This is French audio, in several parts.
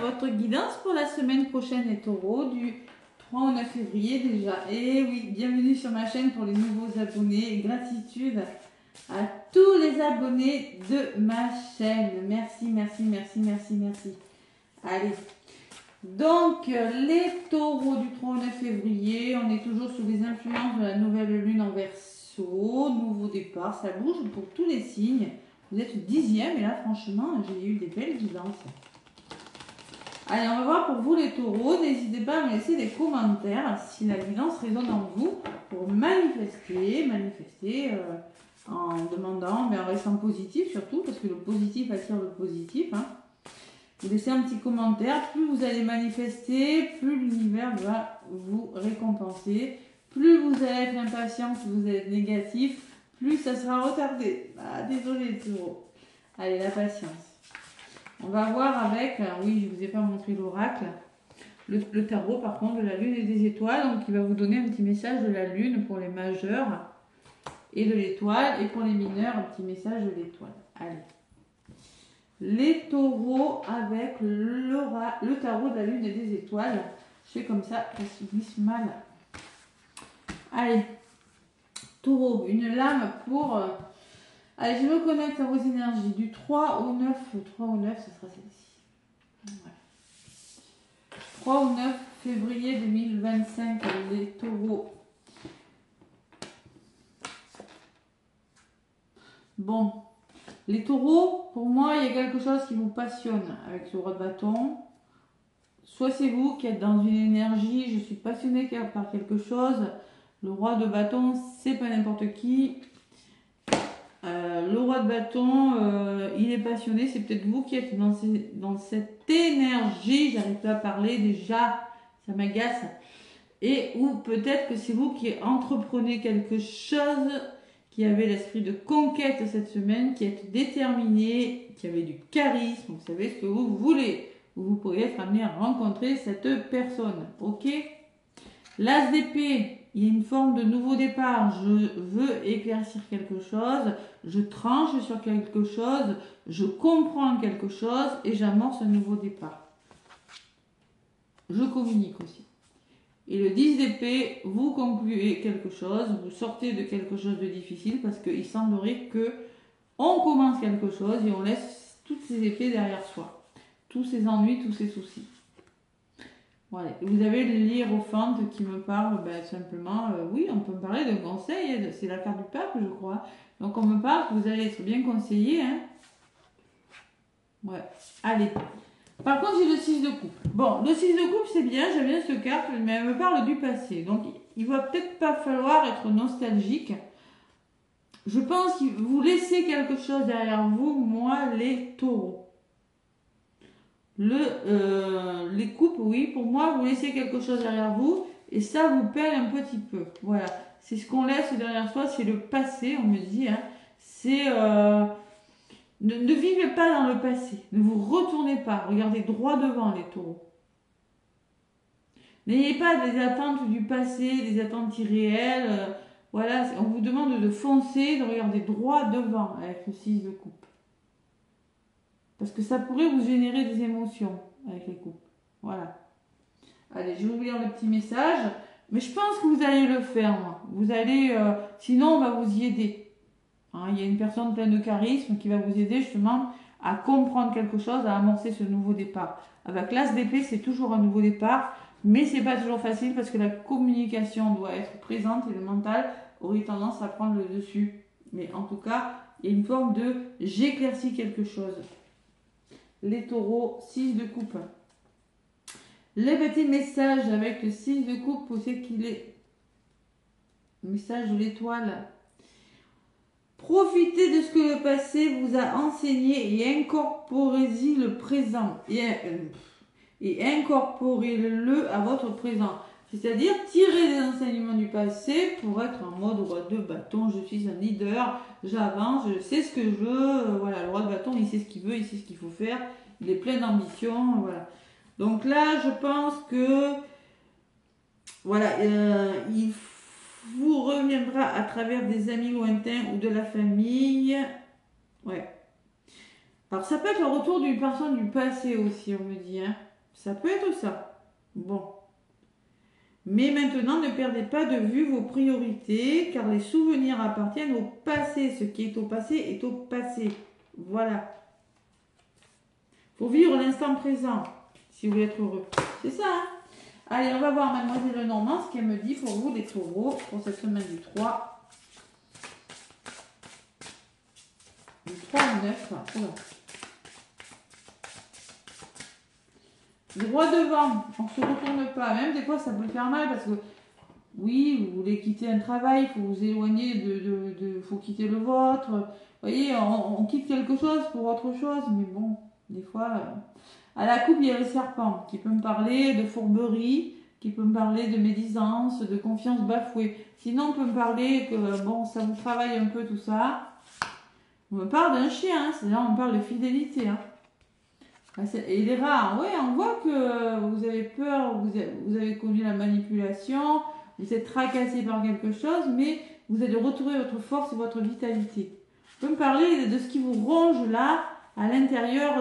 votre guidance pour la semaine prochaine les taureaux du 3 au 9 février déjà. Et oui, bienvenue sur ma chaîne pour les nouveaux abonnés. Et gratitude à tous les abonnés de ma chaîne. Merci, merci, merci, merci, merci. Allez. Donc, les taureaux du 3 au 9 février, on est toujours sous les influences de la nouvelle lune en Verseau. Nouveau départ, ça bouge pour tous les signes. Vous êtes 10e et là, franchement, j'ai eu des belles guidances. Allez, on va voir pour vous les taureaux. N'hésitez pas à me laisser des commentaires si la guidance résonne en vous pour manifester en demandant, mais en restant positif surtout, parce que le positif attire le positif. Hein. Vous laissez un petit commentaire. Plus vous allez manifester, plus l'univers va vous récompenser. Plus vous allez être impatient, plus vous allez être négatif, plus ça sera retardé. Ah, désolé les taureaux. Allez, la patience. On va voir avec, oui, je ne vous ai pas montré l'oracle, le tarot par contre de la lune et des étoiles, donc il va vous donner un petit message de la lune pour les majeurs et de l'étoile, et pour les mineurs, un petit message de l'étoile. Allez. Les taureaux avec le tarot de la lune et des étoiles. Je fais comme ça, ça se glisse mal. Allez. Taureau, une lame pour... Allez, je me connecte à vos énergies du 3 au 9. 3 au 9, ce sera celle-ci. Ouais. 3 au 9 février 2025, les taureaux. Bon, les taureaux, pour moi, il y a quelque chose qui vous passionne avec ce roi de bâton. Soit c'est vous qui êtes dans une énergie, je suis passionnée par quelque chose. Le roi de bâton, c'est pas n'importe qui. Le roi de bâton, il est passionné, c'est peut-être vous qui êtes dans cette énergie, j'arrive pas à parler déjà, ça m'agace, et ou peut-être que c'est vous qui entreprenez quelque chose, qui avez l'esprit de conquête cette semaine, qui êtes déterminé, qui avez du charisme, vous savez ce que vous voulez, vous pourriez être amené à rencontrer cette personne, ok? L'as d'épée, il y a une forme de nouveau départ. Je veux éclaircir quelque chose, je tranche sur quelque chose, je comprends quelque chose et j'amorce un nouveau départ. Je communique aussi. Et le 10 d'épée, vous concluez quelque chose, vous sortez de quelque chose de difficile parce qu'il semblerait que on commence quelque chose et on laisse toutes ces épées derrière soi. Tous ces ennuis, tous ces soucis. Voilà. Vous avez le hiérophante qui me parle simplement, oui, on peut me parler d'un conseil, c'est la carte du pape, je crois. Donc on me parle que vous allez être bien conseillé. Hein. Ouais, allez. Par contre, j'ai le 6 de coupe. Bon, le 6 de coupe, c'est bien, j'aime bien cette carte, mais elle me parle du passé. Donc il va peut-être pas falloir être nostalgique. Je pense que vous laissez quelque chose derrière vous, moi, les taureaux. Les coupes, oui, pour moi, vous laissez quelque chose derrière vous et ça vous pèle un petit peu. Voilà, c'est ce qu'on laisse derrière soi, c'est le passé, on me dit. Hein. C'est ne vivez pas dans le passé, ne vous retournez pas, regardez droit devant les taureaux. N'ayez pas des attentes du passé, des attentes irréelles. Voilà, on vous demande de foncer, de regarder droit devant avec le 6 de coupe. Parce que ça pourrait vous générer des émotions avec les coupes. Voilà. Allez, je vais vous lire le petit message. Mais je pense que vous allez le faire, moi. Vous allez... sinon, on va vous y aider. Hein, il y a une personne pleine de charisme qui va vous aider justement à comprendre quelque chose, à amorcer ce nouveau départ. Avec l'as d'épée, c'est toujours un nouveau départ. Mais c'est pas toujours facile parce que la communication doit être présente et le mental aurait tendance à prendre le dessus. Mais en tout cas, il y a une forme de « j'éclaircis quelque chose ». Les taureaux, 6 de coupe. Les petits messages avec le 6 de coupe, où c'est qu'il est. Message de l'étoile. Profitez de ce que le passé vous a enseigné et incorporez-y le présent. Et incorporez-le à votre présent. C'est-à-dire, tirez des enseignements du passé pour être en mode roi de bâton. Je suis un leader, j'avance, je sais ce que je veux. Voilà, le roi de bâton, il sait ce qu'il veut, il sait ce qu'il faut faire. Il est plein d'ambition. Voilà. Donc là, je pense que voilà, il vous reviendra à travers des amis lointains ou de la famille. Ouais. Alors ça peut être le retour d'une personne du passé aussi, on me dit. Hein. Ça peut être ça. Bon. Mais maintenant, ne perdez pas de vue vos priorités, car les souvenirs appartiennent au passé. Ce qui est au passé est au passé. Voilà. Il faut vivre l'instant présent, si vous voulez être heureux. C'est ça, hein? Allez, on va voir Mademoiselle Lenormand, ce qu'elle me dit pour vous, les taureaux, pour cette semaine du 3. Du 3 au 9. Oula. Droit devant, on ne se retourne pas. Même des fois, ça peut faire mal parce que, oui, vous voulez quitter un travail, il faut vous éloigner faut quitter le vôtre. Vous voyez, on quitte quelque chose pour autre chose, mais bon, des fois... À la coupe, il y a le serpent qui peut me parler de fourberie, qui peut me parler de médisance, de confiance bafouée. Sinon, on peut me parler que, bon, ça vous travaille un peu tout ça. On me parle d'un chien, hein, c'est-à-dire on me parle de fidélité. Hein. Et les rats, oui, on voit que vous avez peur, vous avez connu la manipulation, vous êtes tracassé par quelque chose, mais vous allez retrouver votre force et votre vitalité. On peut me parler de ce qui vous ronge là, à l'intérieur,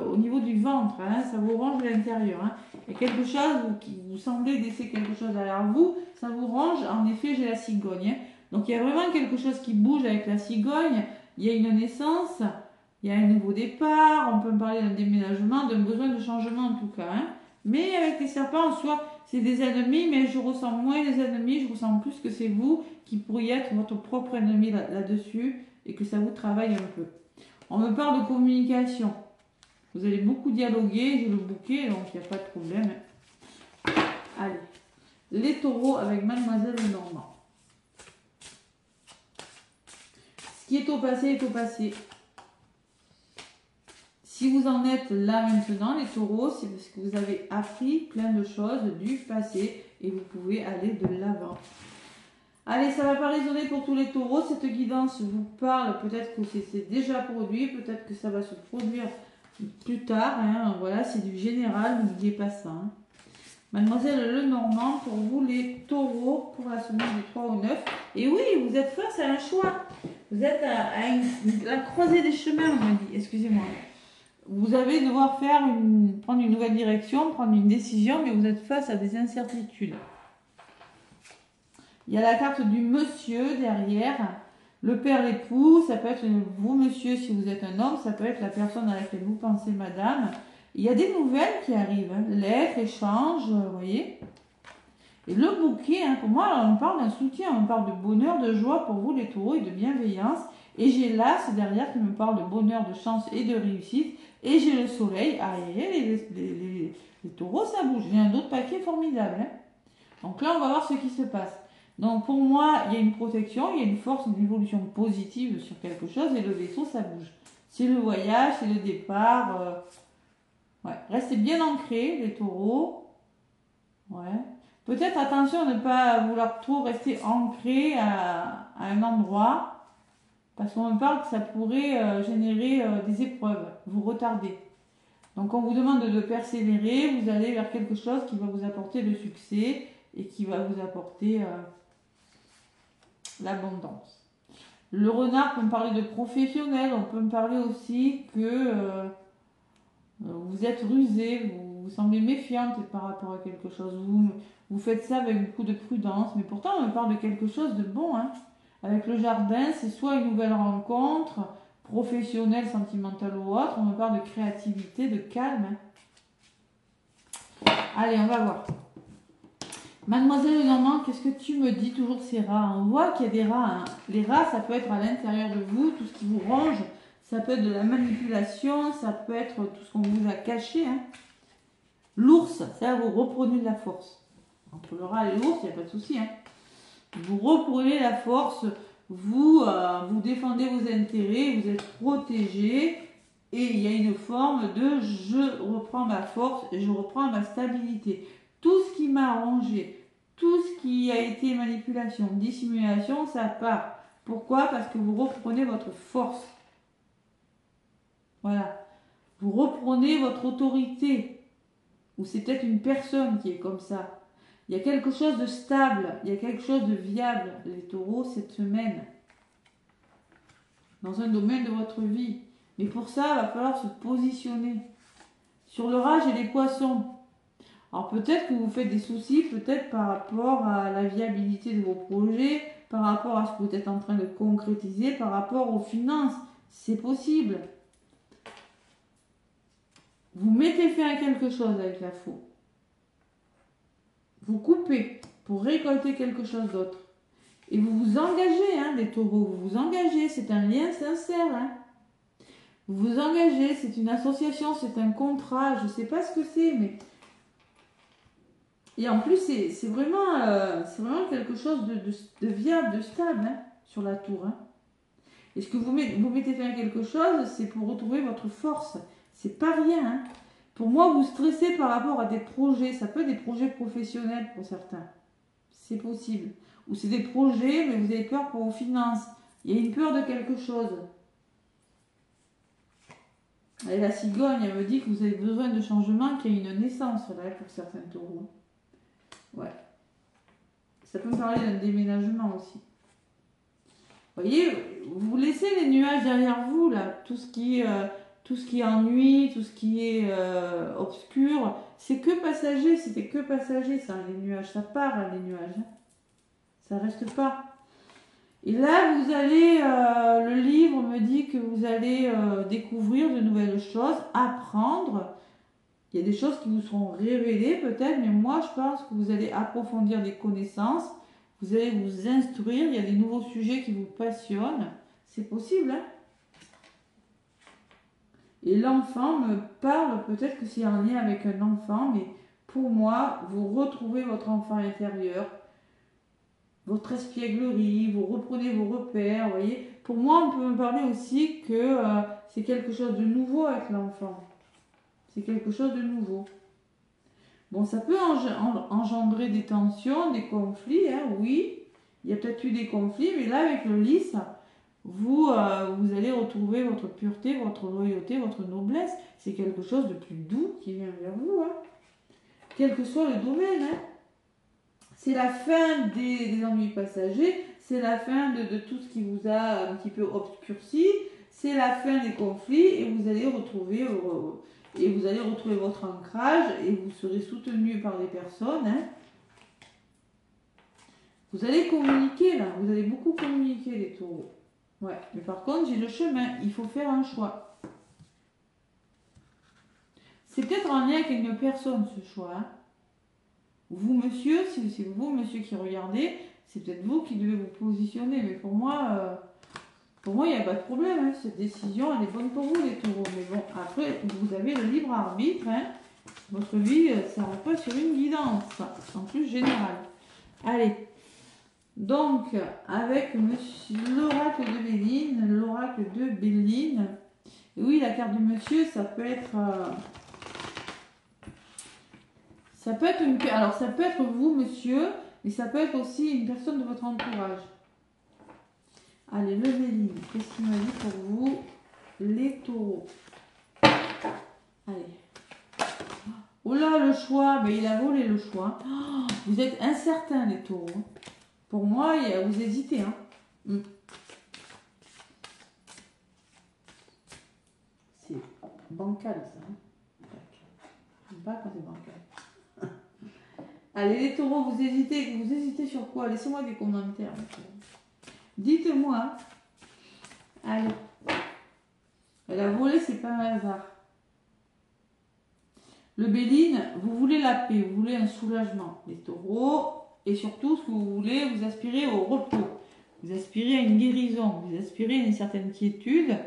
au niveau du ventre, hein, ça vous ronge à l'intérieur. Hein. Il y a quelque chose qui vous semblez laisser quelque chose derrière vous, ça vous ronge. En effet, j'ai la cigogne. Hein. Donc il y a vraiment quelque chose qui bouge avec la cigogne. Il y a une naissance, il y a un nouveau départ. On peut me parler d'un déménagement, d'un besoin de changement en tout cas. Hein. Mais avec les serpents, en soi, c'est des ennemis, mais je ressens moins les ennemis, je ressens plus que c'est vous qui pourriez être votre propre ennemi là-dessus et que ça vous travaille un peu. On me parle de communication. Vous allez beaucoup dialoguer, j'ai le bouquet, donc il n'y a pas de problème. Allez, les taureaux avec Mademoiselle Lenormand. Ce qui est au passé est au passé. Si vous en êtes là maintenant, les taureaux, c'est parce que vous avez appris plein de choses du passé et vous pouvez aller de l'avant. Allez, ça ne va pas résonner pour tous les taureaux. Cette guidance vous parle, peut-être que c'est déjà produit, peut-être que ça va se produire plus tard. Hein. Voilà, c'est du général, n'oubliez pas ça. Hein. Mademoiselle Lenormand, pour vous les taureaux, pour la semaine du 3 au 9. Et oui, vous êtes face à un choix. Vous êtes à la croisée des chemins, on m'a dit. Excusez-moi. Vous allez devoir prendre une nouvelle direction, prendre une décision, mais vous êtes face à des incertitudes. Il y a la carte du monsieur derrière, le père, l'époux, ça peut être vous monsieur si vous êtes un homme, ça peut être la personne à laquelle vous pensez madame. Il y a des nouvelles qui arrivent, hein. Lettres, échanges, vous voyez. Et le bouquet, hein, pour moi, on parle d'un soutien, on parle de bonheur, de joie pour vous les taureaux et de bienveillance. Et j'ai l'as derrière qui me parle de bonheur, de chance et de réussite. Et j'ai le soleil, les taureaux ça bouge, j'ai un autre paquet formidable. Hein. Donc là on va voir ce qui se passe. Donc pour moi, il y a une protection, il y a une force, une évolution positive sur quelque chose et le vaisseau, ça bouge. C'est le voyage, c'est le départ. Ouais. Restez bien ancrés, les taureaux. Ouais. Peut-être attention à ne pas vouloir trop rester ancré à un endroit, parce qu'on me parle que ça pourrait générer des épreuves, vous retarder. Donc on vous demande de persévérer, vous allez vers quelque chose qui va vous apporter le succès et qui va vous apporter l'abondance. Le renard peut me parler de professionnel, on peut me parler aussi que vous êtes rusé, vous semblez méfiante par rapport à quelque chose. Vous faites ça avec beaucoup de prudence, mais pourtant on me parle de quelque chose de bon. Hein. Avec le jardin, c'est soit une nouvelle rencontre, professionnelle, sentimentale ou autre, on me parle de créativité, de calme. Hein. Allez, on va voir. Mademoiselle Lenormand, qu'est-ce que tu me dis toujours ces rats? On voit qu'il y a des rats. Hein. Les rats, ça peut être à l'intérieur de vous, tout ce qui vous ronge. Ça peut être de la manipulation, ça peut être tout ce qu'on vous a caché. Hein. L'ours, ça vous reprenez de la force. Entre le rat et l'ours, il n'y a pas de souci. Hein. Vous reprenez la force, vous défendez vos intérêts, vous êtes protégé. Et il y a une forme de je reprends ma force, je reprends ma stabilité. Tout ce qui m'a rongé, tout ce qui a été manipulation, dissimulation, ça part. Pourquoi? Parce que vous reprenez votre force. Voilà. Vous reprenez votre autorité. Ou c'est peut-être une personne qui est comme ça. Il y a quelque chose de stable, il y a quelque chose de viable, les taureaux, cette semaine. Dans un domaine de votre vie. Mais pour ça, il va falloir se positionner. Sur le rat, j'ai les poissons. Alors peut-être que vous faites des soucis, peut-être par rapport à la viabilité de vos projets, par rapport à ce que vous êtes en train de concrétiser, par rapport aux finances. C'est possible. Vous mettez fin à quelque chose avec la faux. Vous coupez pour récolter quelque chose d'autre. Et vous vous engagez, hein, les taureaux, vous vous engagez. C'est un lien sincère. Hein. Vous vous engagez, c'est une association, c'est un contrat. Je ne sais pas ce que c'est, mais... Et en plus, c'est vraiment quelque chose de viable, de stable, hein, sur la tour. Hein. Et ce que vous mettez fin à quelque chose, c'est pour retrouver votre force. C'est pas rien. Hein. Pour moi, vous stressez par rapport à des projets. Ça peut être des projets professionnels pour certains. C'est possible. Ou c'est des projets, mais vous avez peur pour vos finances. Il y a une peur de quelque chose. Et la cigogne, elle me dit que vous avez besoin de changement, qu'il y a une naissance là pour certains taureaux. Ouais. Ça peut me parler d'un déménagement aussi. Vous voyez, vous laissez les nuages derrière vous, là. Tout ce qui est ennui, tout ce qui est obscur. C'est que passager, c'était que passager, ça, les nuages. Ça part, hein, les nuages. Hein. Ça reste pas. Et là, vous allez, le livre me dit que vous allez découvrir de nouvelles choses, apprendre. Il y a des choses qui vous seront révélées peut-être, mais moi je pense que vous allez approfondir des connaissances, vous allez vous instruire, il y a des nouveaux sujets qui vous passionnent. C'est possible, hein? Et l'enfant me parle, peut-être que c'est en lien avec un enfant, mais pour moi, vous retrouvez votre enfant intérieur, votre espièglerie, vous reprenez vos repères, vous voyez. Pour moi, on peut me parler aussi que c'est quelque chose de nouveau avec l'enfant. C'est quelque chose de nouveau. Bon, ça peut engendrer des tensions, des conflits, hein, oui. Il y a peut-être eu des conflits, mais là, avec le lys, vous allez retrouver votre pureté, votre loyauté, votre noblesse. C'est quelque chose de plus doux qui vient vers vous, hein. Quel que soit le domaine, hein. C'est la fin des ennuis passagers, c'est la fin de tout ce qui vous a un petit peu obscurci, c'est la fin des conflits et vous allez retrouver votre ancrage et vous serez soutenu par des personnes. Hein. Vous allez communiquer là, vous allez beaucoup communiquer les taureaux. Ouais, mais par contre, j'ai le chemin, il faut faire un choix. C'est peut-être en lien avec une personne ce choix. Hein. Vous, monsieur, si c'est vous, monsieur, qui regardez, c'est peut-être vous qui devez vous positionner. Mais pour moi, il n'y a pas de problème. Hein. Cette décision, elle est bonne pour vous, les taureaux. Mais bon, après, vous avez le libre arbitre. Hein. Votre vie, ça ne va pas sur une guidance, en plus général. Allez. Donc, avec l'oracle de Béline, l'oracle de Béline. Oui, la carte du monsieur, ça peut être... ça peut être vous, monsieur, mais ça peut être aussi une personne de votre entourage. Allez, le Béline, qu'est-ce qu'il m'a dit pour vous, les taureaux? Allez. Oh là, le choix, ben, il a volé le choix. Oh, vous êtes incertain, les taureaux. Pour moi, vous hésitez. Hein. C'est bancal, ça. Hein. Je n'aime pas quand c'est bancal. Allez, les taureaux, vous hésitez sur quoi? Laissez-moi des commentaires. Dites-moi. Allez. Elle a volé, c'est pas un hasard. Le Béline, vous voulez la paix, vous voulez un soulagement. Les taureaux, et surtout, ce que vous voulez, vous aspirez au repos. Vous aspirez à une guérison, vous aspirez à une certaine quiétude,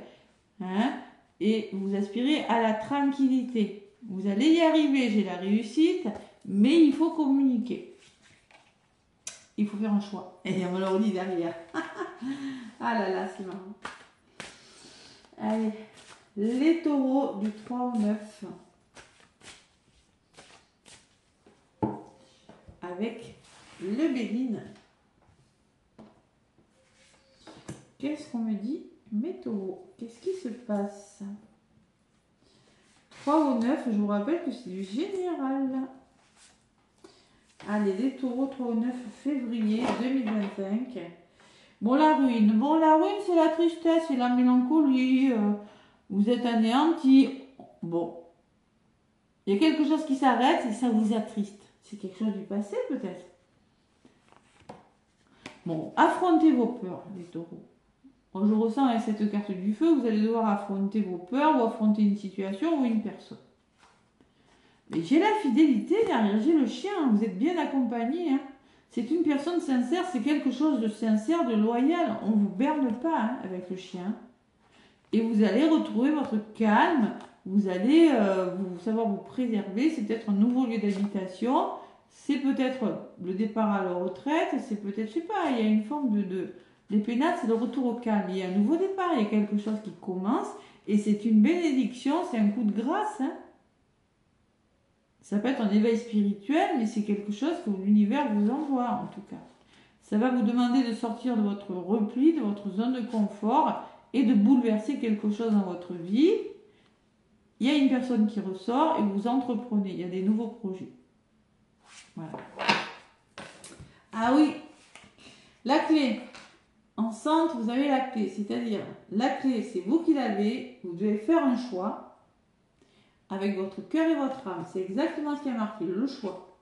hein, et vous aspirez à la tranquillité. Vous allez y arriver, j'ai la réussite, mais il faut communiquer. Il faut faire un choix. Et on me le redit derrière. Ah là là, c'est marrant. Allez, les taureaux du 3 au 9. Avec le Béline. Qu'est-ce qu'on me dit? Mes taureaux, qu'est-ce qui se passe? 3 au 9, je vous rappelle que c'est du général. Allez, les taureaux, 3 au 9 février 2025. Bon, la ruine. Bon, la ruine, c'est la tristesse, c'est la mélancolie. Vous êtes anéantis. Bon. Il y a quelque chose qui s'arrête et ça vous attriste. C'est quelque chose du passé peut-être. Bon, affrontez vos peurs, les taureaux. Quand je ressens avec cette carte du feu, vous allez devoir affronter vos peurs ou affronter une situation ou une personne. Mais j'ai la fidélité derrière, j'ai le chien, vous êtes bien accompagné. Hein. C'est une personne sincère, c'est quelque chose de sincère, de loyal. On ne vous berne pas hein, avec le chien. Et vous allez retrouver votre calme, vous allez savoir vous préserver, c'est peut-être un nouveau lieu d'habitation, c'est peut-être le départ à la retraite, c'est peut-être, je sais pas, il y a une forme les pénates, c'est le retour au calme. Il y a un nouveau départ, il y a quelque chose qui commence, et c'est une bénédiction, c'est un coup de grâce. Hein. Ça peut être un éveil spirituel, mais c'est quelque chose que l'univers vous envoie, en tout cas. Ça va vous demander de sortir de votre repli, de votre zone de confort, et de bouleverser quelque chose dans votre vie. Il y a une personne qui ressort, et vous entreprenez. Il y a des nouveaux projets. Voilà. Ah oui, la clé. En centre, vous avez la clé, c'est-à-dire la clé, c'est vous qui l'avez, vous devez faire un choix avec votre cœur et votre âme. C'est exactement ce qui a marqué, le choix.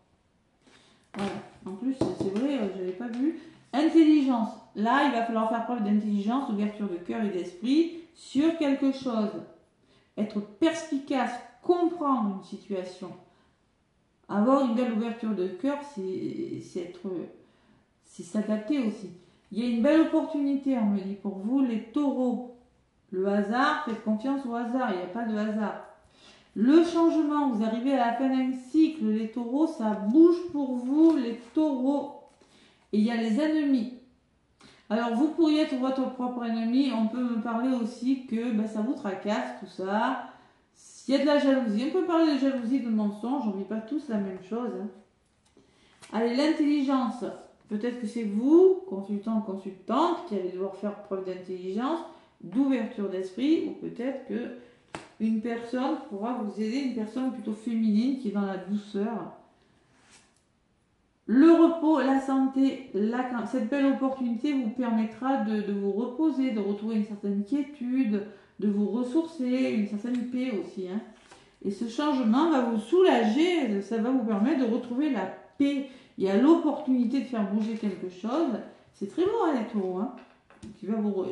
Voilà. En plus, c'est vrai, je n'avais pas vu. Intelligence. Là, il va falloir faire preuve d'intelligence, d'ouverture de cœur et d'esprit sur quelque chose. Être perspicace, comprendre une situation. Avoir une belle ouverture de cœur, c'est s'adapter aussi. Il y a une belle opportunité, on me dit, pour vous, les taureaux. Le hasard, faites confiance au hasard, il n'y a pas de hasard. Le changement, vous arrivez à la fin d'un cycle, les taureaux, ça bouge pour vous, les taureaux. Et il y a les ennemis. Alors, vous pourriez être votre propre ennemi, on peut me parler aussi que ça vous tracasse, tout ça. S'il y a de la jalousie, on peut parler de jalousie, de mensonge, on ne vit pas tous la même chose. Hein. Allez, l'intelligence. Peut-être que c'est vous, consultant ou consultante, qui allez devoir faire preuve d'intelligence, d'ouverture d'esprit, ou peut-être que une personne pourra vous aider, une personne plutôt féminine qui est dans la douceur. Le repos, la santé, cette belle opportunité vous permettra de vous reposer, de retrouver une certaine quiétude, de vous ressourcer, une certaine paix aussi. Hein. Et ce changement va vous soulager, ça va vous permettre de retrouver la paix. Il y a l'opportunité de faire bouger quelque chose. C'est très beau, hein, les taureaux. Hein,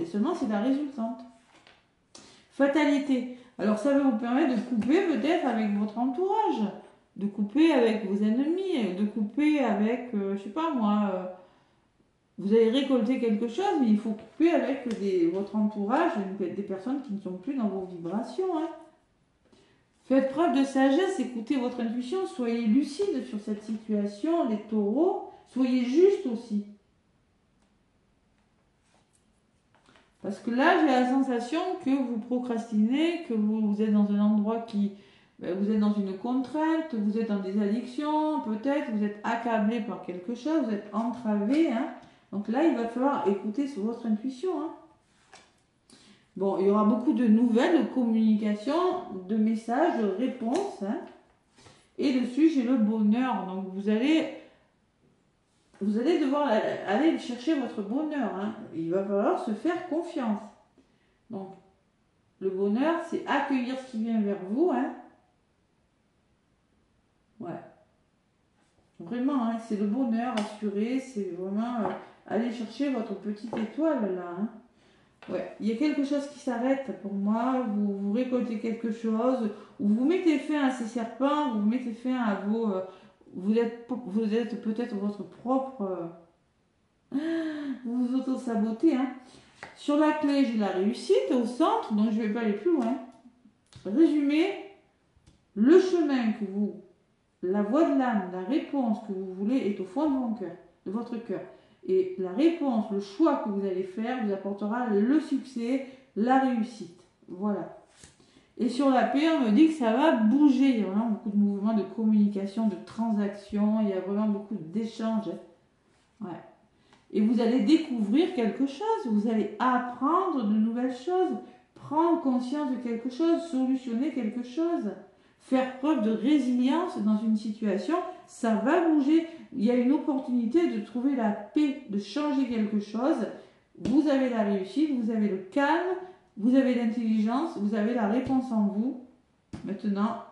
et seulement, c'est la résultante. Fatalité. Alors, ça va vous permettre de couper peut-être avec votre entourage, de couper avec vos ennemis, de couper avec, je sais pas moi, vous allez récolter quelque chose, mais il faut couper avec votre entourage, des personnes qui ne sont plus dans vos vibrations. Hein. Faites preuve de sagesse, écoutez votre intuition, soyez lucide sur cette situation, les taureaux, soyez juste aussi. Parce que là, j'ai la sensation que vous procrastinez, que vous êtes dans un endroit vous êtes dans une contrainte, vous êtes dans des addictions, peut-être, vous êtes accablé par quelque chose, vous êtes entravé. Hein. Donc là, il va falloir écouter sur votre intuition. Hein. Bon, il y aura beaucoup de nouvelles, de communications, de messages, de réponses. Hein. Et dessus, j'ai le bonheur. Donc, vous allez devoir aller chercher votre bonheur. Hein. Il va falloir se faire confiance. Donc, le bonheur, c'est accueillir ce qui vient vers vous. Hein. Ouais. Vraiment, hein, c'est le bonheur assuré. C'est vraiment aller chercher votre petite étoile là. Hein. Ouais, il y a quelque chose qui s'arrête pour moi, vous récoltez quelque chose, ou vous mettez fin à ces serpents, vous mettez fin à vos... vous êtes peut-être votre propre... vous vous auto-sabotez. Hein. Sur la clé, j'ai la réussite au centre, donc je ne vais pas aller plus loin. Résumé, le chemin que vous... La voie de l'âme, la réponse que vous voulez est au fond de votre cœur. Et la réponse, le choix que vous allez faire vous apportera le succès, la réussite. Voilà. Et sur la paix, on me dit que ça va bouger. Il y a vraiment beaucoup de mouvements de communication, de transactions. Il y a vraiment beaucoup d'échanges. Ouais. Et vous allez découvrir quelque chose. Vous allez apprendre de nouvelles choses. Prendre conscience de quelque chose. Solutionner quelque chose. Faire preuve de résilience dans une situation, ça va bouger. Il y a une opportunité de trouver la paix, de changer quelque chose. Vous avez la réussite, vous avez le calme, vous avez l'intelligence, vous avez la réponse en vous. Maintenant,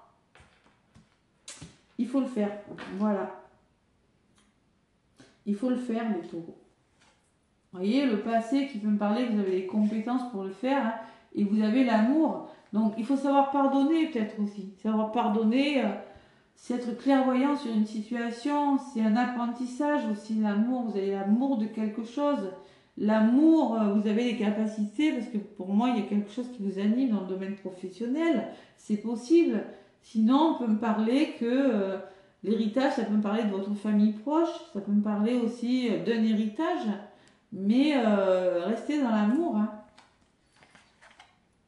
Il faut le faire. Voilà. Il faut le faire, les taureaux. Vous voyez, le passé qui peut me parler, vous avez les compétences pour le faire, hein, et vous avez l'amour. Donc, il faut savoir pardonner peut-être aussi. Savoir pardonner, c'est être clairvoyant sur une situation, c'est un apprentissage aussi, l'amour. Vous avez l'amour de quelque chose. L'amour, vous avez les capacités, parce que pour moi, il y a quelque chose qui vous anime dans le domaine professionnel. C'est possible. Sinon, on peut me parler que l'héritage, ça peut me parler de votre famille proche, ça peut me parler aussi d'un héritage. Mais restez dans l'amour. Hein.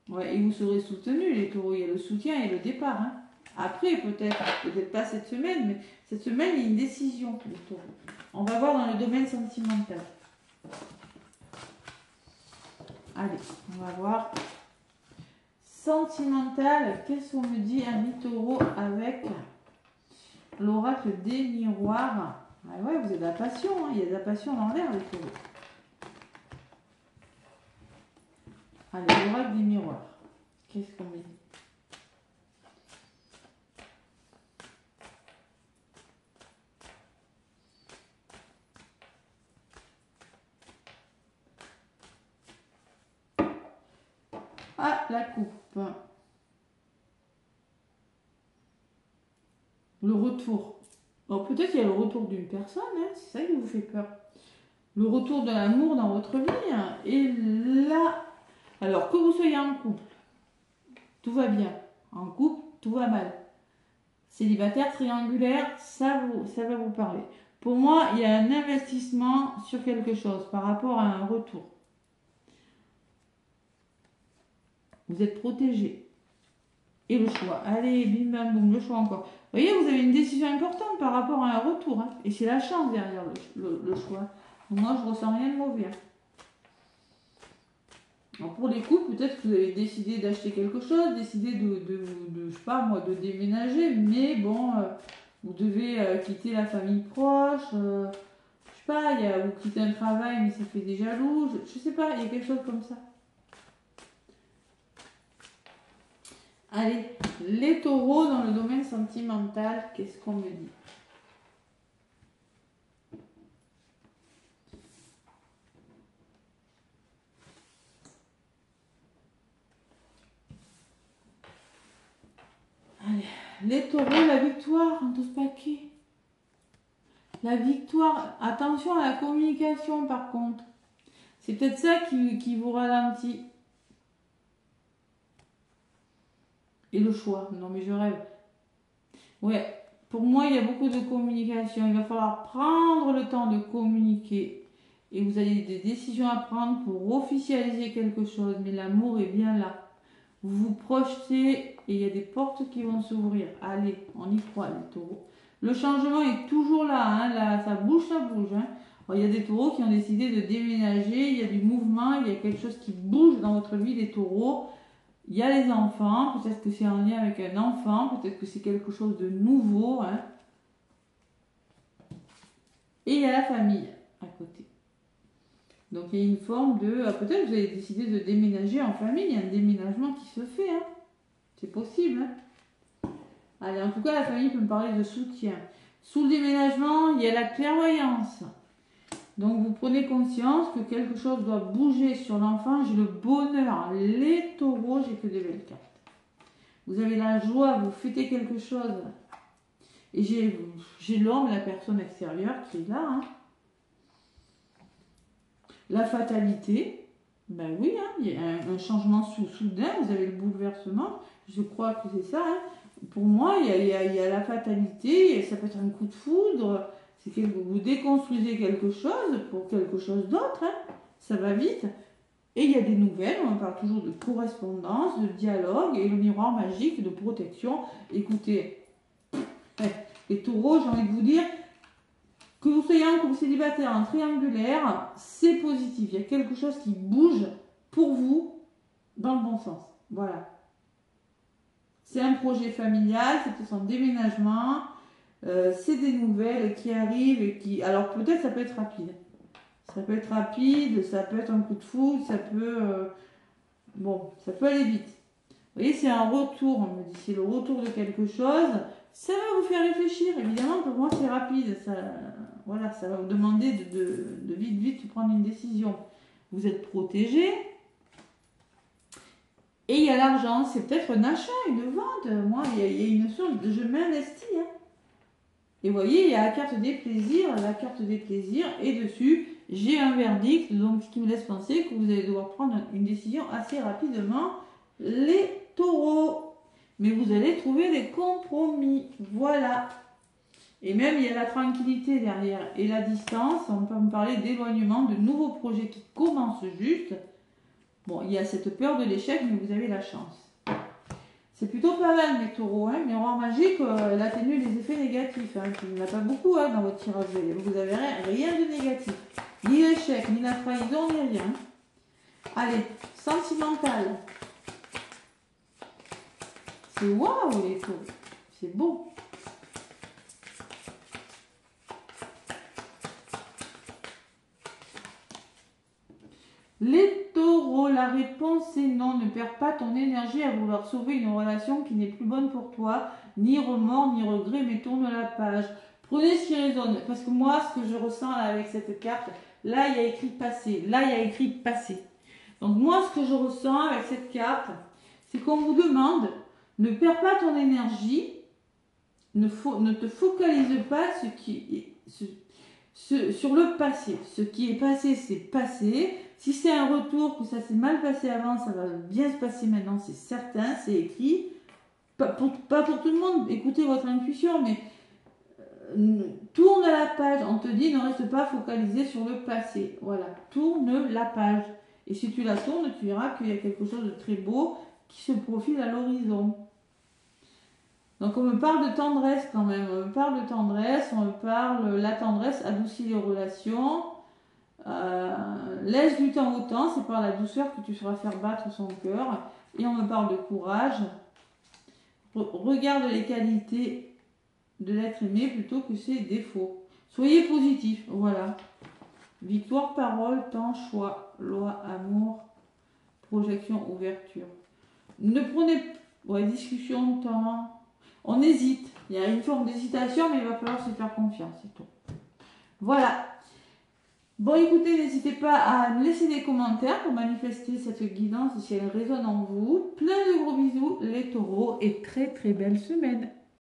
Ouais, et vous serez soutenus, les taureaux. Il y a le soutien et le départ. Hein. Après, peut-être pas cette semaine, mais cette semaine, il y a une décision, les taureaux. On va voir dans le domaine sentimental. Allez, on va voir. Sentimental, qu'est-ce qu'on me dit, ami taureau, avec l'oracle des miroirs? Ah ouais, vous avez de la passion, hein. Il y a de la passion dans l'air, les taureaux. Allez, l'oracle des miroirs. Qu'est-ce qu'on me dit? Ah, la coupe. Le retour. Alors peut-être qu'il y a le retour d'une personne, hein, c'est ça qui vous fait peur. Le retour de l'amour dans votre vie. Hein. Et là, alors que vous soyez en couple, tout va bien. En couple, tout va mal. Célibataire, triangulaire, ça va vous parler. Pour moi, il y a un investissement sur quelque chose par rapport à un retour. Vous êtes protégé. Et le choix. Allez, bim bam boum, le choix encore. Vous voyez, vous avez une décision importante par rapport à un retour. Hein. Et c'est la chance derrière le choix. Donc moi, je ne ressens rien de mauvais. Hein. Alors pour les couples, peut-être que vous avez décidé d'acheter quelque chose, décidé je sais pas moi, de déménager, mais bon, vous devez quitter la famille proche, je sais pas, vous quittez un travail, mais ça fait des jaloux, je sais pas, il y a quelque chose comme ça. Allez, les taureaux dans le domaine sentimental, qu'est-ce qu'on me dit? Allez, les taureaux, la victoire, un 12 paquets. La victoire, attention à la communication par contre. C'est peut-être ça qui vous ralentit. Et le choix, non mais je rêve. Ouais, pour moi il y a beaucoup de communication. Il va falloir prendre le temps de communiquer. Et vous avez des décisions à prendre pour officialiser quelque chose. Mais l'amour est bien là. Vous vous projetez et il y a des portes qui vont s'ouvrir. Allez, on y croit les taureaux. Le changement est toujours là, hein, là ça bouge. Hein. Alors, il y a des taureaux qui ont décidé de déménager, il y a du mouvement, il y a quelque chose qui bouge dans votre vie, les taureaux. Il y a les enfants, peut-être que c'est en lien avec un enfant, peut-être que c'est quelque chose de nouveau. Hein. Et il y a la famille à côté. Donc il y a une forme de... peut-être que vous avez décidé de déménager en famille, il y a un déménagement qui se fait. Hein. C'est possible. Hein. Allez, en tout cas, la famille peut me parler de soutien. Sous le déménagement, il y a la clairvoyance. Donc vous prenez conscience que quelque chose doit bouger sur l'enfant. J'ai le bonheur. Les taureaux, j'ai que des belles cartes. Vous avez la joie, vous fêtez quelque chose. Et j'ai l'homme, la personne extérieure qui est là. Hein. La fatalité. Ben oui, hein, il y a un changement soudain. Vous avez le bouleversement. Je crois que c'est ça. Hein. Pour moi, il y a la fatalité. Ça peut être un coup de foudre. C'est que vous déconstruisez quelque chose pour quelque chose d'autre. Hein. Ça va vite. Et il y a des nouvelles. On parle toujours de correspondance, de dialogue et le miroir magique de protection. Écoutez, les taureaux, j'ai envie de vous dire, que vous soyez en couple célibataire, en triangulaire, c'est positif. Il y a quelque chose qui bouge pour vous dans le bon sens. Voilà. C'est un projet familial, c'est son déménagement. C'est des nouvelles qui arrivent et qui... Alors peut-être ça peut être rapide. Ça peut être rapide, ça peut être un coup de foudre, ça peut... Bon, ça peut aller vite. Vous voyez, c'est un retour, on me dit. C'est le retour de quelque chose. Ça va vous faire réfléchir. Évidemment, pour moi, c'est rapide. Ça, voilà, ça va vous demander de vite prendre une décision. Vous êtes protégé. Et il y a l'argent. C'est peut-être un achat, une vente. Moi, il y a une notion de je m'investis. Hein. Et vous voyez, il y a la carte des plaisirs. Et dessus, j'ai un verdict. Donc, ce qui me laisse penser que vous allez devoir prendre une décision assez rapidement. Les taureaux. Mais vous allez trouver des compromis. Voilà. Et même, il y a la tranquillité derrière. Et la distance, on peut me parler d'éloignement, de nouveaux projets qui commencent juste. Bon, il y a cette peur de l'échec, mais vous avez la chance. C'est plutôt pas mal, mes taureaux. Hein. Miroir magique, elle atténue les effets négatifs. Hein. Il n'y en a pas beaucoup hein, dans votre tirage. Vous n'avez rien de négatif. Ni l'échec, ni la trahison, ni rien. Allez, sentimental. C'est waouh, les taureaux. C'est beau. Les taureaux, la réponse est non. Ne perds pas ton énergie à vouloir sauver une relation qui n'est plus bonne pour toi. Ni remords, ni regrets, mais tourne la page. Prenez ce qui résonne. Parce que moi, ce que je ressens là, avec cette carte, là, il y a écrit passé. Là, il y a écrit passé. Donc moi, ce que je ressens avec cette carte, c'est qu'on vous demande, ne perds pas ton énergie. Ne te focalise pas sur le passé. Ce qui est passé, c'est passé. Si c'est un retour, que ça s'est mal passé avant, ça va bien se passer maintenant, c'est certain, c'est écrit. Pas pour tout le monde, écoutez votre intuition, mais tourne la page. On te dit, ne reste pas focalisé sur le passé. Voilà, tourne la page. Et si tu la tournes, tu verras qu'il y a quelque chose de très beau qui se profile à l'horizon. Donc on me parle de tendresse quand même, on me parle de tendresse, la tendresse adoucit les relations, laisse du temps au temps, c'est par la douceur que tu feras faire battre son cœur, et on me parle de courage, regarde les qualités de l'être aimé plutôt que ses défauts. Soyez positif, voilà. Victoire, parole, temps, choix, loi, amour, projection, ouverture. Ne prenez pas discussion, temps. On hésite, il y a une forme d'hésitation, mais il va falloir se faire confiance, c'est tout. Voilà. Bon, écoutez, n'hésitez pas à me laisser des commentaires pour manifester cette guidance si elle résonne en vous. Plein de gros bisous, les taureaux, et très très belle semaine.